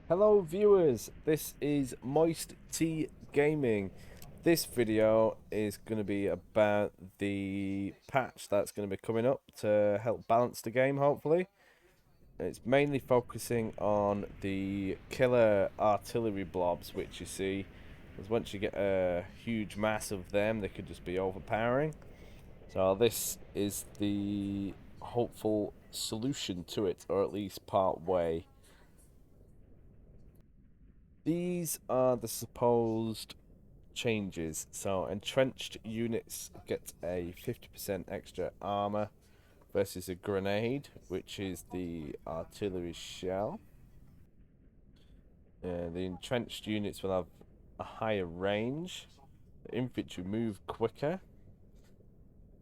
Hello viewers, this is MoisTea Gaming. This video is going to be about the patch that's going to be coming up to help balance the game, hopefully. It's mainly focusing on the killer artillery blobs, which you see, because once you get a huge mass of them, they could just be overpowering. So this is the hopeful solution to it, or at least part way. These are the supposed changes. So entrenched units get a 50% extra armor versus a grenade, which is the artillery shell. The entrenched units will have a higher range. The infantry move quicker.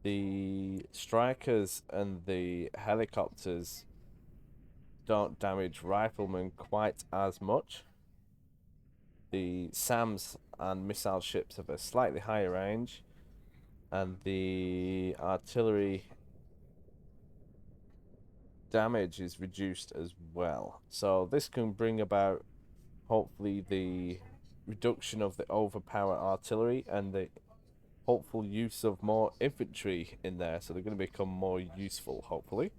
The strikers and the helicopters don't damage riflemen quite as much. The SAMs and missile ships have a slightly higher range, and the artillery damage is reduced as well. So this can bring about, hopefully, the reduction of the overpower artillery and the hopeful use of more infantry in there, so they're going to become more useful, hopefully.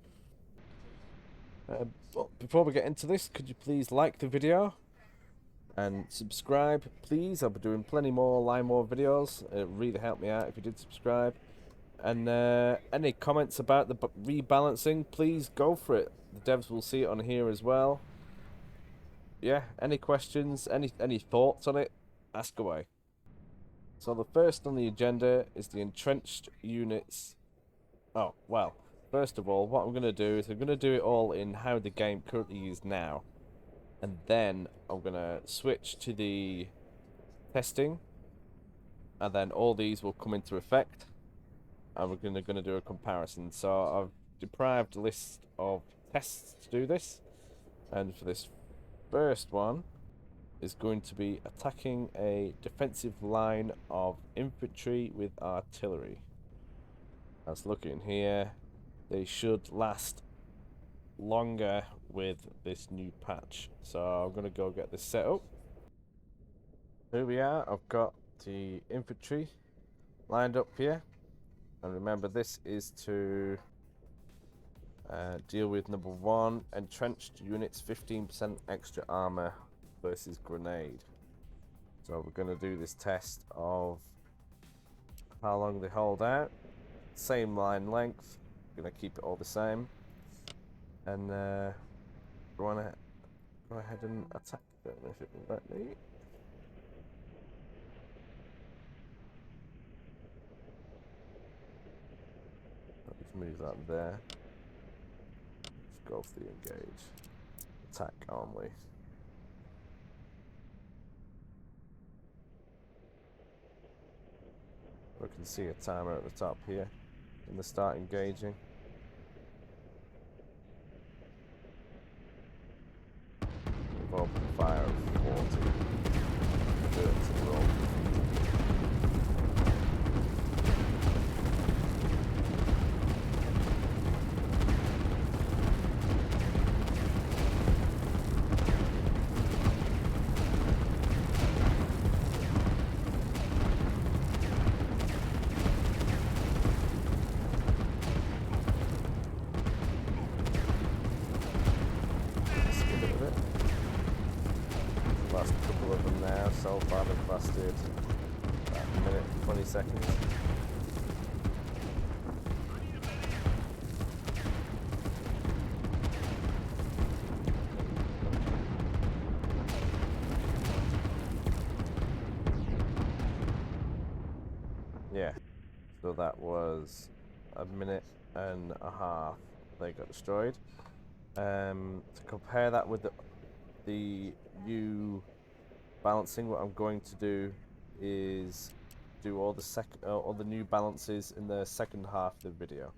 But before we get into this, could you please like the video and subscribe, please? I'll be doing plenty more videos. It really helped me out if you did subscribe. And any comments about the rebalancing, please go for it. The devs will see it on here as well. Yeah, any questions, any thoughts on it, ask away. So the first on the agenda is the entrenched units. Oh, well, first of all, what I'm going to do is I'm going to do it all in how the game currently is now. And then I'm going to switch to the testing. And then all these will come into effect. And we're going to do a comparison. So I've deprived a list of tests to do this. And for this first one is going to be attacking a defensive line of infantry with artillery. Let's look in here. They should last longer with this new patch. So I'm going to go get this set up. Here we are. I've got the infantry lined up here. And remember, this is to deal with number one, entrenched units, 15% extra armor versus grenade. So we're going to do this test of how long they hold out. Same line length. Going to keep it all the same. And go ahead and attack them if it will let me. I'll just move that there. Just go for the engage. Attack only. We can see a timer at the top here in the start engaging. We've opened fire of 40. 30 roll. Last couple of them now. So far they've lasted about a minute and 20 seconds. Yeah, so that was a minute and a half they got destroyed. To compare that with the new balancing, what I'm going to do is do all the new balances in the second half of the video.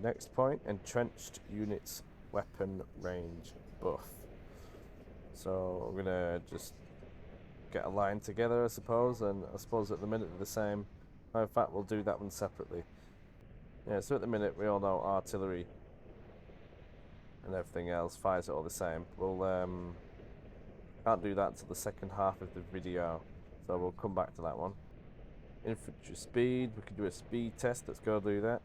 Next point, entrenched units weapon range buff. So I'm gonna just get a line together, I suppose, and I suppose at the minute they're the same. In fact, we'll do that one separately. Yeah, so at the minute we all know artillery and everything else fires it all the same. We'll can't do that until the second half of the video, so we'll come back to that one. Infantry speed, we can do a speed test. Let's go do that.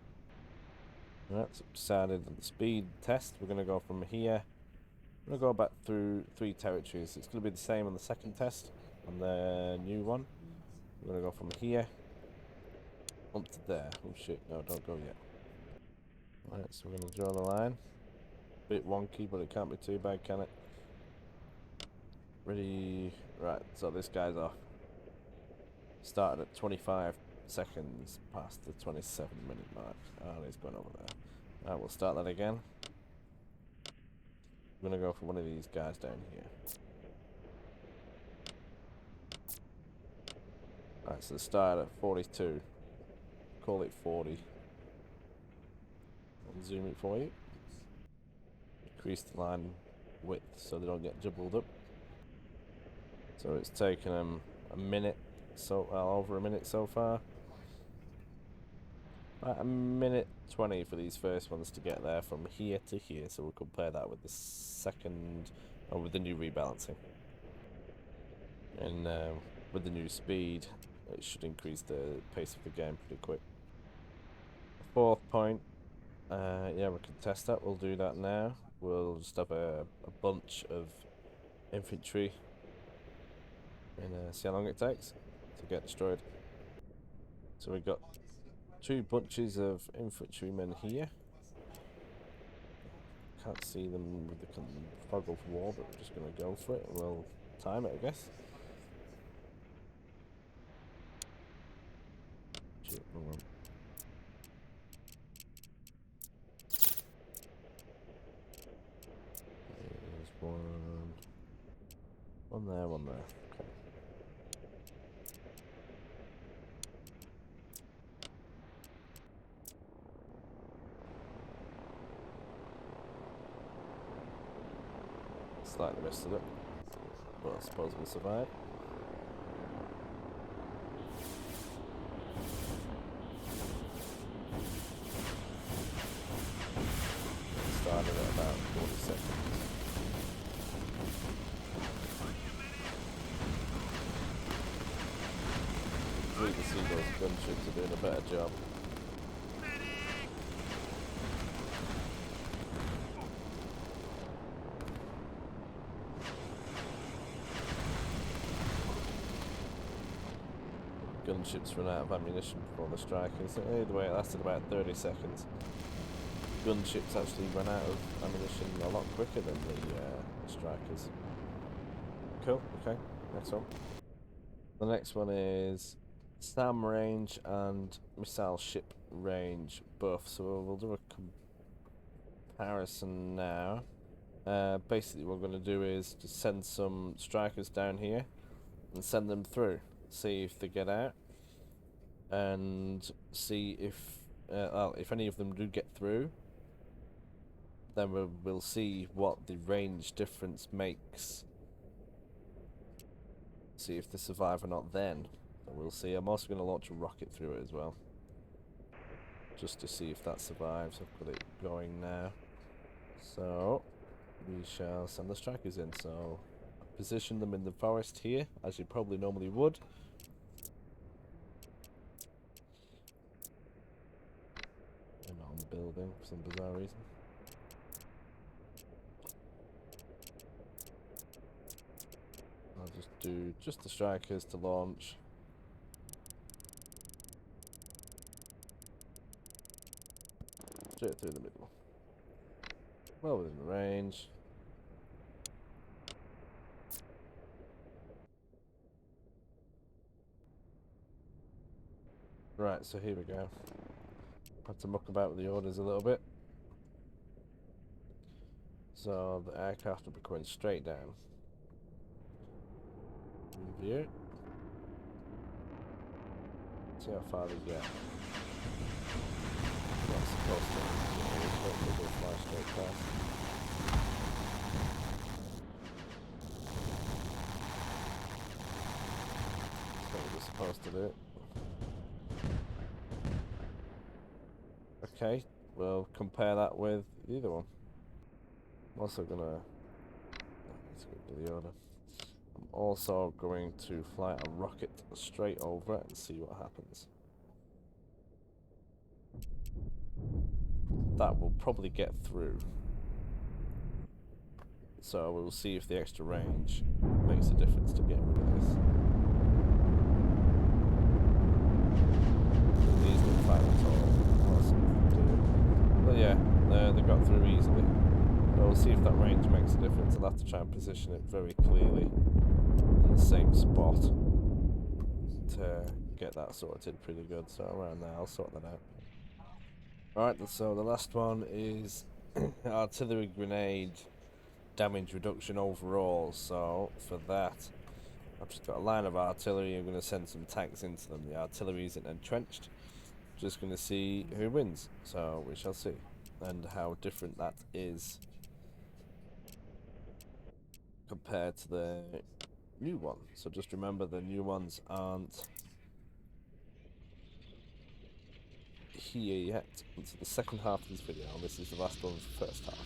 Right, so decided on the speed test. We're going to go from here. We're going to go back through 3 territories. It's going to be the same on the second test, on the new one. We're going to go from here up to there. Oh shit, no, don't go yet. Right, so we're going to draw the line. Bit wonky, but it can't be too bad, can it? Ready? Right, so this guy's off. Started at 25 seconds past the 27-minute mark. Oh, he's going over there. Alright, we'll start that again. I'm gonna go for one of these guys down here. Alright, so start at 42. Call it 40. I'll zoom it for you. Increase the line width so they don't get jumbled up. So it's taken them a minute, so over a minute so far. About a minute 20 for these first ones to get there from here to here, so we'll compare that with the second, or with the new rebalancing. And with the new speed, it should increase the pace of the game pretty quick. 4th point, yeah, we can test that. We'll do that now. We'll just have a bunch of infantry and see how long it takes to get destroyed. So we've got 2 bunches of infantrymen here. Can't see them with the fog of war, but we're just going to go for it. We'll time it, I guess. Shit, wrong one. There's one. One there, one there. Okay. Slightly missed it up, but I suppose we'll survive. Started at about 40 seconds. It's really to see those gunships are doing a better job. Gunships run out of ammunition before the strikers. Either way, it lasted about 30 seconds. Gunships actually run out of ammunition a lot quicker than the strikers. Cool, okay, next one. The next one is SAM range and missile ship range buff. So we'll do a comparison now. Basically what we're going to do is just send some strikers down here and send them through. See if they get out, and see if any of them do get through, then we'll see what the range difference makes. See if they survive or not then. So we'll see. I'm also going to launch a rocket through it as well, just to see if that survives. I've got it going now. So we shall send the strikers in. So position them in the forest here, as you probably normally would. And not on the building for some bizarre reason. I'll just do just the strikers to launch. Straight through the middle. Well within the range. Right, so here we go. Had to muck about with the orders a little bit. So the aircraft will be going straight down. Review. See how far they get. Not supposed to. Hopefully they'll fly straight past. That's what we're supposed to do. Okay, we'll compare that with the other one. I'm also gonna let's go to the order. I'm also going to fly a rocket straight over it and see what happens. That will probably get through. So we'll see if the extra range makes a difference to getting rid of this. These don't fight at all. But yeah, they got through easily. So we'll see if that range makes a difference. I'll have to try and position it very clearly in the same spot to get that sorted pretty good. So around there, I'll sort that out. Alright, so the last one is artillery grenade damage reduction overall. So for that, I've just got a line of artillery. I'm going to send some tanks into them. The artillery isn't entrenched. Just going to see who wins. So we shall see, and how different that is compared to the new one. So just remember, the new ones aren't here yet. It's the second half of this video. This is the last one of the first half.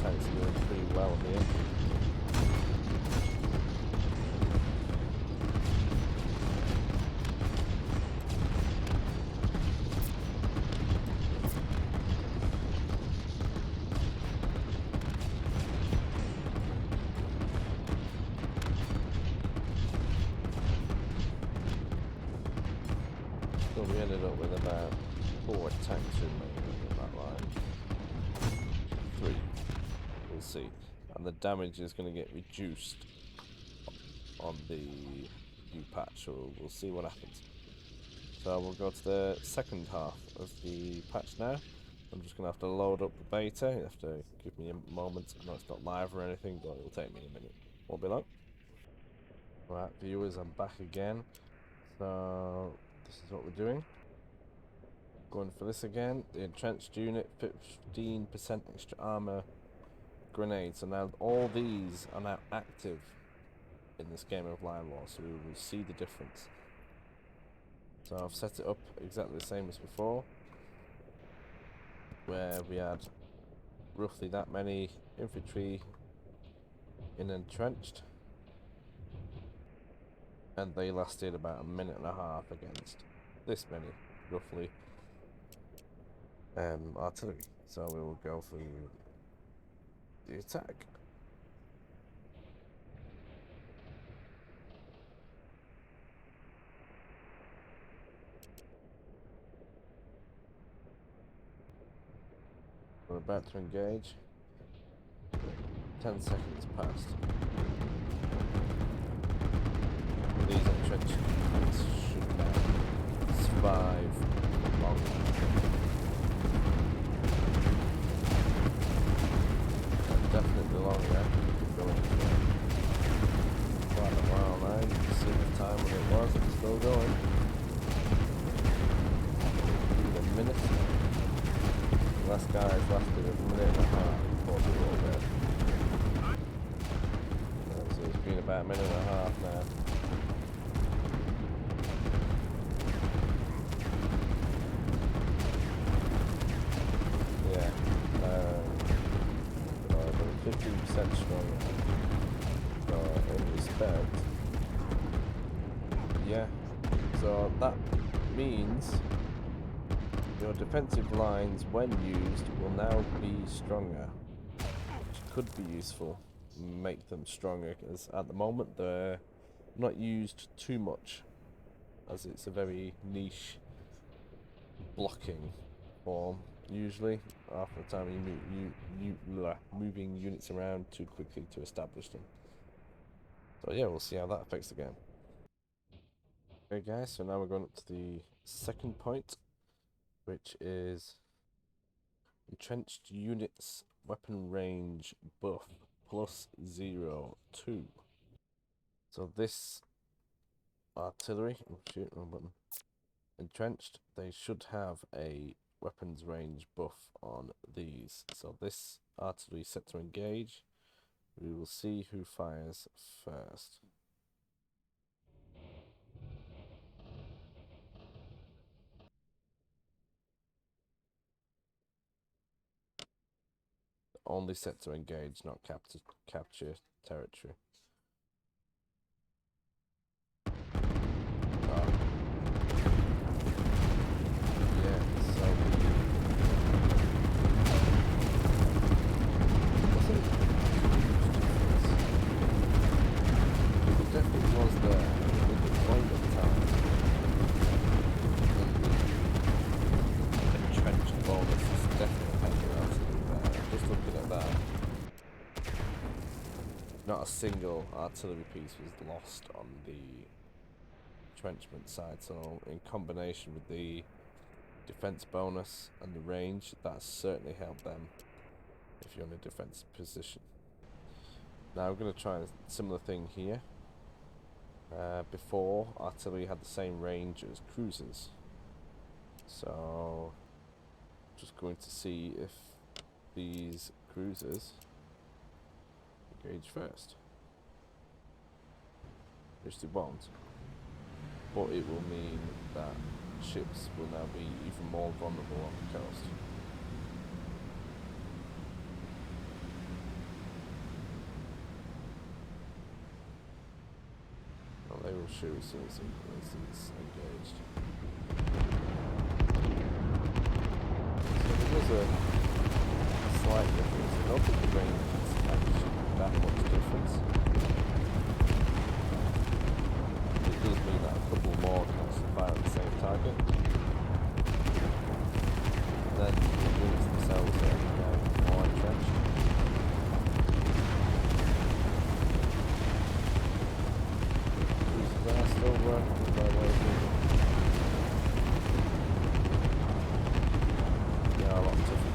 Tanks are doing pretty well here. So we ended up with about 4 tanks remaining in that line. 3. We'll see. And the damage is going to get reduced on the new patch, so we'll see what happens. So we'll go to the second half of the patch now. I'm just going to have to load up the beta. You have to give me a moment. I know it's not live or anything, but it'll take me a minute. Won't be long. Right, viewers, I'm back again. So this is what we're doing. Going for this again. The entrenched unit, 15% extra armor grenades. So now all these are now active in this game of Line War, so we will see the difference. So I've set it up exactly the same as before, where we had roughly that many infantry in entrenched, and they lasted about a minute and a half against this many, roughly, artillery. So we will go for the attack. We're about to engage. 10 seconds passed. These entrenched units should now survive long. Definitely longer. Going for quite a while now. You can see the time when it was. It's still going. Give it a minute. The last guy has lasted a minute and a half before we all dead. So it's been about a minute and a half now. Yeah. 15% stronger. So in respect. Yeah. So that means your defensive lines, when used, will now be stronger, which could be useful. Make them stronger, because at the moment they're not used too much, as it's a very niche blocking form. Usually, half the time you moving units around too quickly to establish them. So yeah, we'll see how that affects the game. Okay guys, so now we're going up to the second point, which is entrenched units weapon range buff +0.2. So this artillery, oh shoot, wrong button. Entrenched, they should have a weapons range buff on these. So this artillery is set to engage. We will see who fires first. Only set to engage, not capture territory. Not a single artillery piece was lost on the entrenchment side, so in combination with the defense bonus and the range, that certainly helped them if you're in a defense position. Now we're going to try a similar thing here. Before, artillery had the same range as cruisers, so just going to see if these cruisers engage first, which they won't, but it will mean that ships will now be even more vulnerable on the coast. Well, they will shoot as soon as it's engaged. So there was a slight difference. I don't think the range is actually that much difference. It does mean that a couple more can actually fire at the same target. Then the units themselves are more entrenched. Cruisers are still working their way through. They are a lot tougher.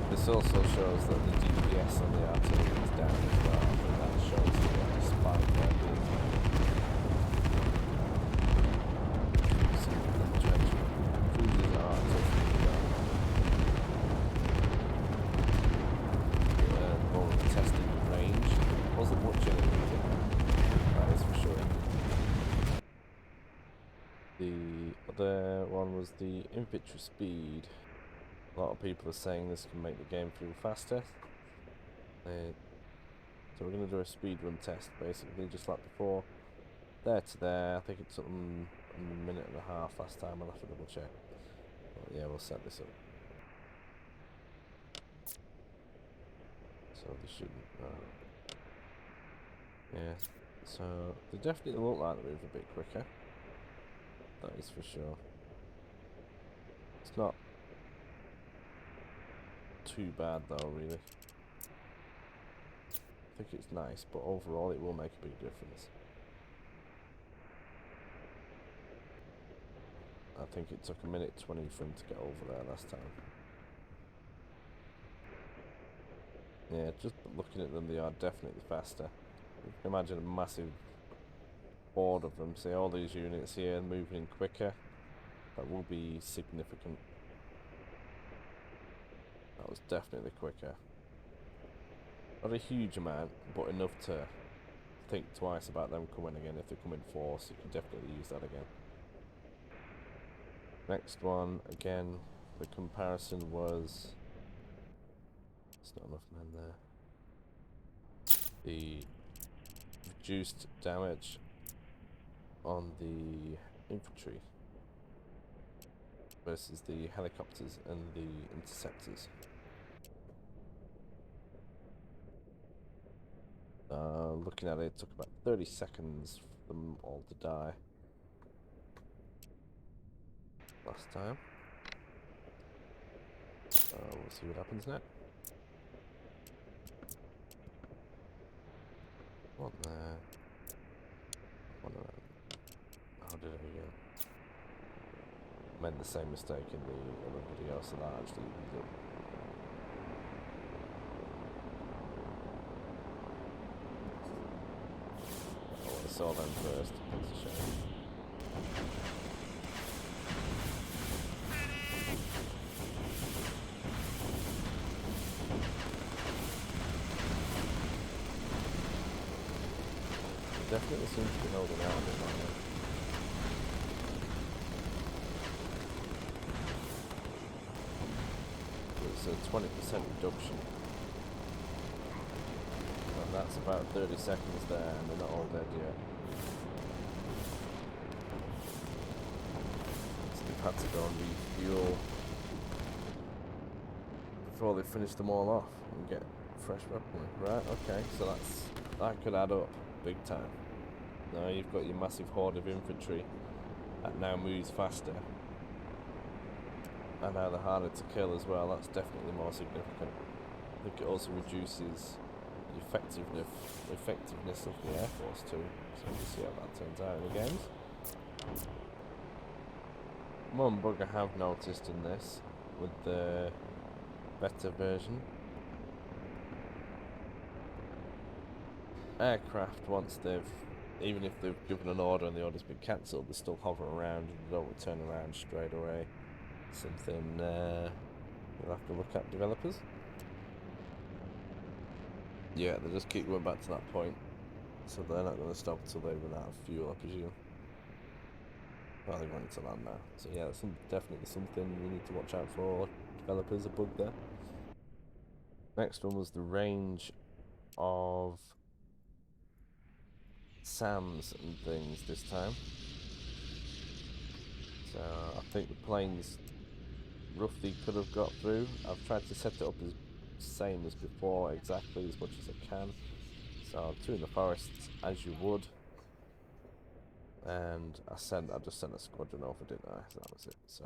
This also shows that the DPS on the artillery is down as well, and that shows that despite there being some entrenchment, cruisers are tough down. More of a testing range. Wasn't much in it, that is for sure. The other one was the infantry speed. A lot of people are saying this can make the game feel faster. So we're going to do a speed run test, basically, just like before. There to there. I think it took them a minute and a half last time. I'll have to double check. But yeah, we'll set this up. So they shouldn't. Yeah. So they definitely look like they move a bit quicker. That is for sure. It's not too bad though, really. I think it's nice, but overall it will make a big difference. I think it took 1:20 for him to get over there last time. Yeah, just looking at them, they are definitely faster. You can imagine a massive horde of them. See all these units here moving in quicker. That will be significant. That was definitely quicker. Not a huge amount, but enough to think twice about them coming again. If they come in force, you can definitely use that again. Next one, again, the comparison was... There's not enough men there. The reduced damage on the infantry versus the helicopters and the interceptors. Looking at it, it took about 30 seconds for them all to die last time. We'll see what happens next. One there. One there. How did I go? Made the same mistake in the other video, so that actually saw them first. That's a shame. Definitely seems to be holding out a bit longer. It's a 20% reduction. And that's about 30 seconds there, and they're not all dead yet. So they've had to go and refuel before they finish them all off and get fresh weaponry. Right, okay, so that could add up big time. Now you've got your massive horde of infantry that now moves faster. And now they're harder to kill as well. That's definitely more significant. I think it also reduces the effectiveness of the Air Force too. So we'll see how that turns out in the games. One bug I have noticed in this, with the beta version, aircraft, once even if they've given an order and the order's been cancelled, they still hover around and they don't return around straight away. Something you'll have to look at, developers. Yeah, they just keep going back to that point, so they're not going to stop until they run out of fuel, I presume. Well, they're running to land now, so yeah, that's definitely something you need to watch out for, developers. A bug there. Next one was the range of SAMs and things this time. So I think the planes roughly could have got through. I've tried to set it up as same as before, exactly as much as I can. So 2 in the forests, as you would. And I just sent a squadron over, didn't I? So that was it. So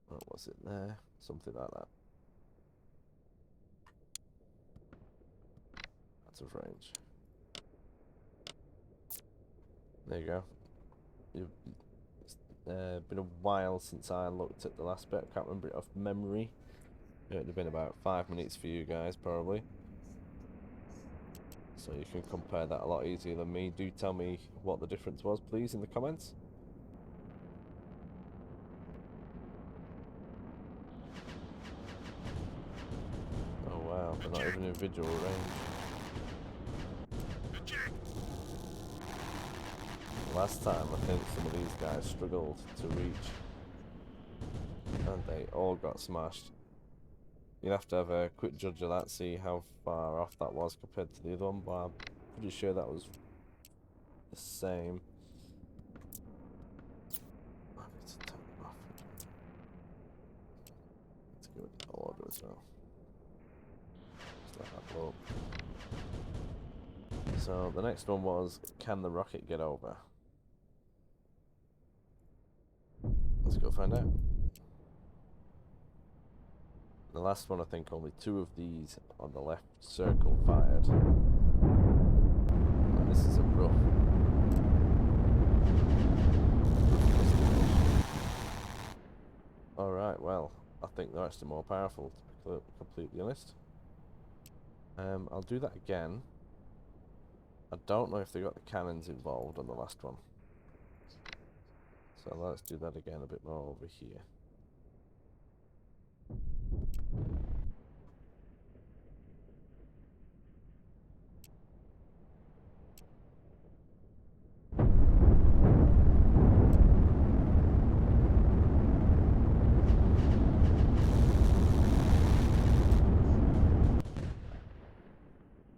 what was it there? Something like that. Out of range. There you go. It's been a while since I looked at the last bit. I can't remember it off memory. It would have been about 5 minutes for you guys, probably. So you can compare that a lot easier than me. Do tell me what the difference was, please, in the comments. Oh wow, they're not even in visual range. Last time, I think some of these guys struggled to reach, and they all got smashed. You'll have to have a quick judge of that, see how far off that was compared to the other one, but I'm pretty sure that was the same. I need to turn them off. Let's go with the order as well. Just let that blow up. So the next one was, can the rocket get over? Let's go find out. The last one, I think only 2 of these on the left circle fired. And this is a rough. Alright, well, I think they're actually more powerful, to be completely honest. I'll do that again. I don't know if they got the cannons involved on the last one. So let's do that again a bit more over here.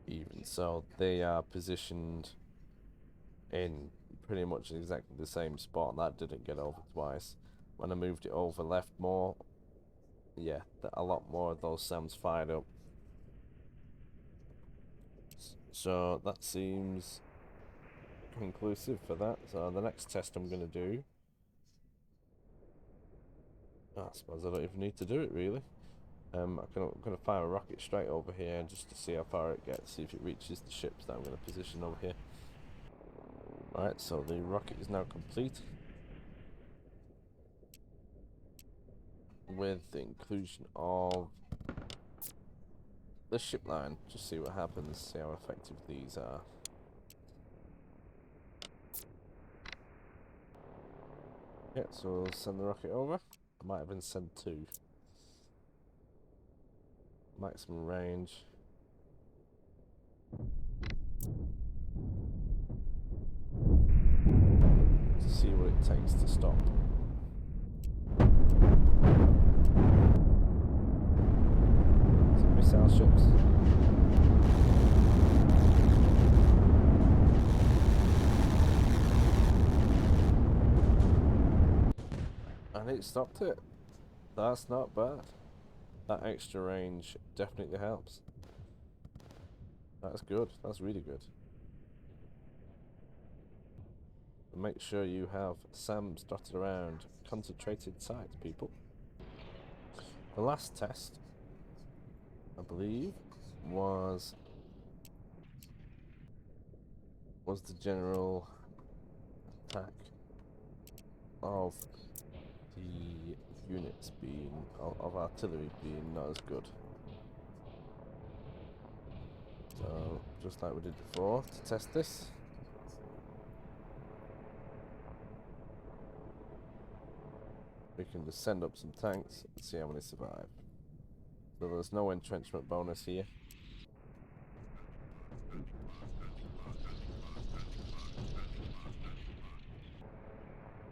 Even so, they are positioned in pretty much exactly the same spot. That didn't get over twice. When I moved it over left more, yeah, a lot more of those SAMs fired up. So that seems conclusive for that. So the next test I'm going to do, I suppose I don't even need to do it really. I'm going to fire a rocket straight over here just to see how far it gets, see if it reaches the ships that I'm going to position over here. Right, so the rocket is now complete, with the inclusion of the ship line. Just see what happens, see how effective these are. Yeah, so we'll send the rocket over. I might even send 2. Maximum range. To see what it takes to stop. Some missile ships. And it stopped it. That's not bad. That extra range definitely helps. That's good. That's really good. And make sure you have SAMs dotted around concentrated sites, people. The last test, I believe, was the general attack of the units being of artillery being not as good. So just like we did before, to test this, we can just send up some tanks and see how many survive. So there's no entrenchment bonus here.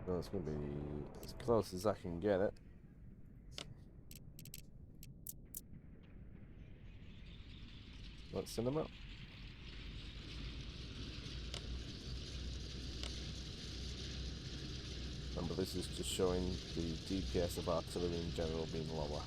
So it's going to be as close as I can get it. Let's send them up. Remember, this is just showing the DPS of artillery in general being lower.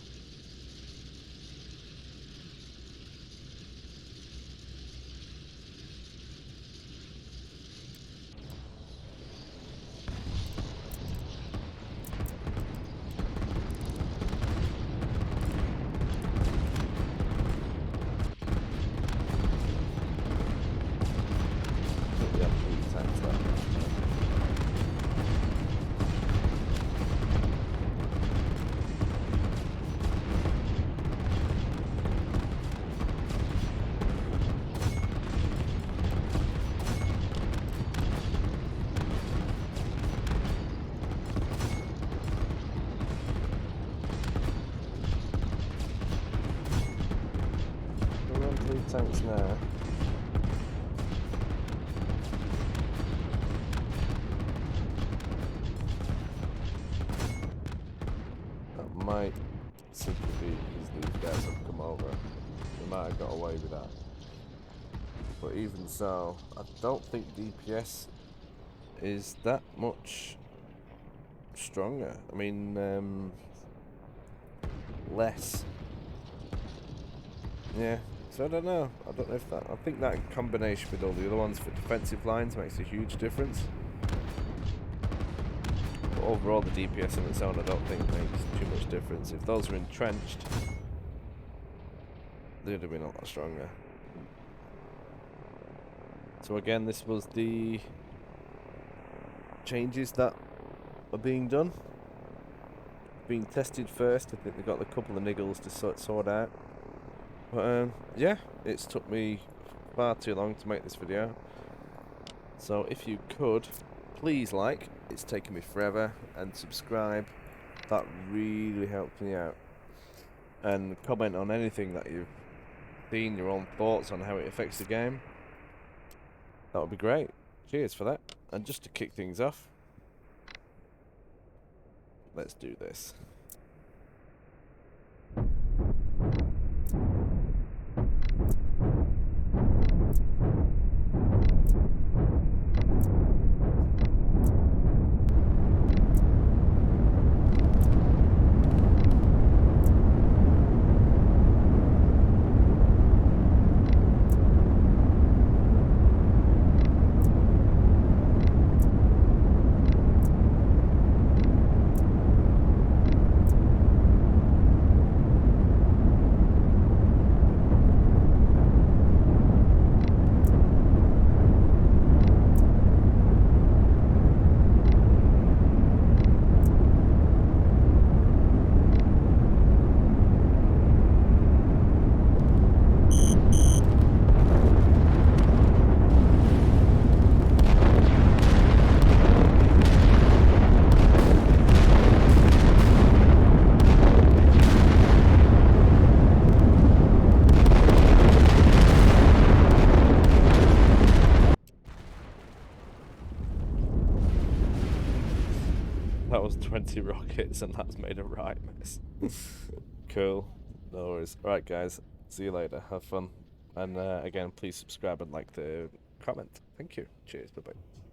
Tanks now. That might simply be because these guys have come over. They might have got away with that. But even so, I don't think DPS is that much stronger. I mean, less. Yeah. So I don't know. I don't know if that. I think that in combination with all the other ones for defensive lines makes a huge difference. But overall, the DPS on its own, I don't think makes too much difference. If those were entrenched, they'd have been a lot stronger. So again, this was the changes that are being done, being tested first. I think they've got a couple of niggles to sort out. But yeah, it's took me far too long to make this video. So if you could, please like, it's taken me forever, and subscribe. That really helps me out. And comment on anything that you've seen, your own thoughts on how it affects the game. That would be great. Cheers for that. And just to kick things off, let's do this. was 20 rockets, and that's made a right mess. Cool. No worries. Alright, guys. See you later. Have fun. And again, please subscribe and like the comment. Thank you. Cheers. Bye-bye.